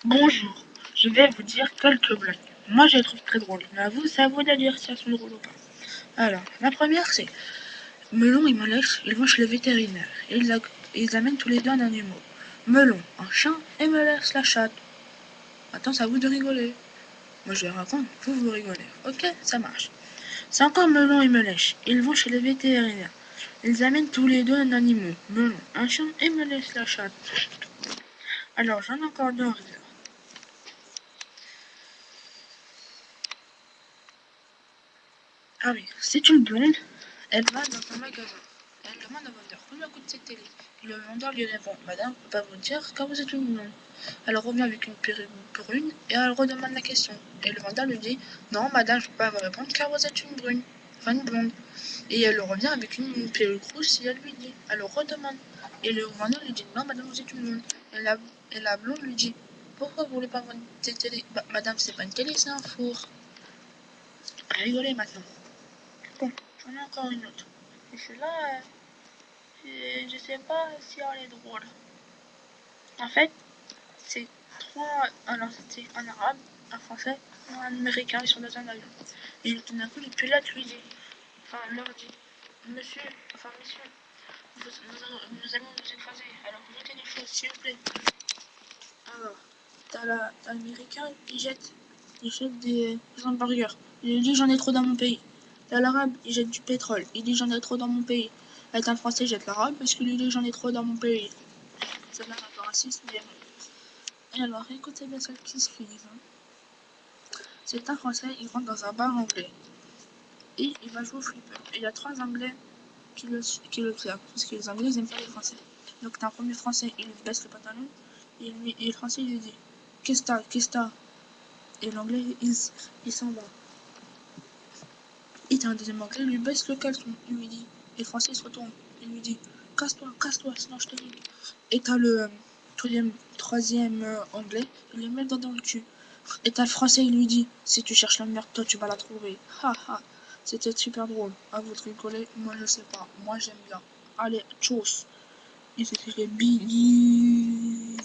Bonjour, je vais vous dire quelques blagues. Moi, je les trouve très drôles, mais à vous, c'est à vous de dire si elles sont drôles ou pas. Alors, la première, c'est Melon et Mélèche, ils vont chez le vétérinaire. Ils amènent tous les deux un animal. Melon, un chat, et Mélèche, la chatte. Attends, c'est à vous de rigoler. Moi, je raconte, vous rigolez. Ok, ça marche. C'est encore Melon et Mélèche. Ils vont chez le vétérinaire. Ils amènent tous les deux un animal. Melon, un chat, et Mélèche, la chatte. Alors, j'en ai encore deux en réserve. Ah oui, c'est une blonde. Elle va dans un magasin. Elle demande au vendeur combien coûte cette télé. Et le vendeur lui répond Madame, je ne peux pas vous dire car vous êtes une blonde. Elle revient avec une perruque brune et elle redemande la question. Et le vendeur lui dit Non, madame, je ne peux pas vous répondre car vous êtes une brune. Enfin, une blonde. Et elle revient avec une perruque rouge et elle lui dit Elle redemande. Et le vendeur lui dit Non, madame, vous êtes une blonde. Et la blonde lui dit Pourquoi vous voulez pas vendre cette télé Madame, c'est pas une télé, c'est un four. Rigolez maintenant. Bon, j'en ai encore une autre. Et celle-là, je sais pas si elle est drôle. En fait, c'est trois. Alors, c'était un arabe, un français et un américain. Ils sont dans un avion. Et tout d'un coup, le pilote lui dit leur dit Monsieur, monsieur, nous allons nous écraser. Alors, jetez des choses, s'il vous plaît. Alors, t'as l'américain, il jette des hamburgers. Il dit J'en ai trop dans mon pays. T'as l'arabe, il jette du pétrole. Il dit J'en ai trop dans mon pays. Et t'as le français, jette l'arabe parce qu'il lui dit J'en ai trop dans mon pays. C'est là rapport raciste, mais et alors, écoutez bien celle qui suit. C'est un français, il rentre dans un bar anglais. Et il va jouer au flipper. Et il y a trois anglais qui le observent. Parce que les anglais, ils aiment pas les français. Donc t'as un premier français, il lui baisse le pantalon. Et le français, il lui dit Qu'est-ce que t'as Et l'anglais, il s'en va. Et t'as un deuxième anglais, il lui baisse le caleçon. Il lui dit. Et le français, il se retourne. Il lui dit casse-toi, sinon je te nique. Et t'as le troisième anglais, il lui met le doigt dans le cul. Et t'as le français, il lui dit Si tu cherches la merde, toi tu vas la trouver. Ha ha. C'était super drôle. À vous de rigoler, moi je sais pas. Moi j'aime bien. Allez, tchuss. Il s'est fait Billy.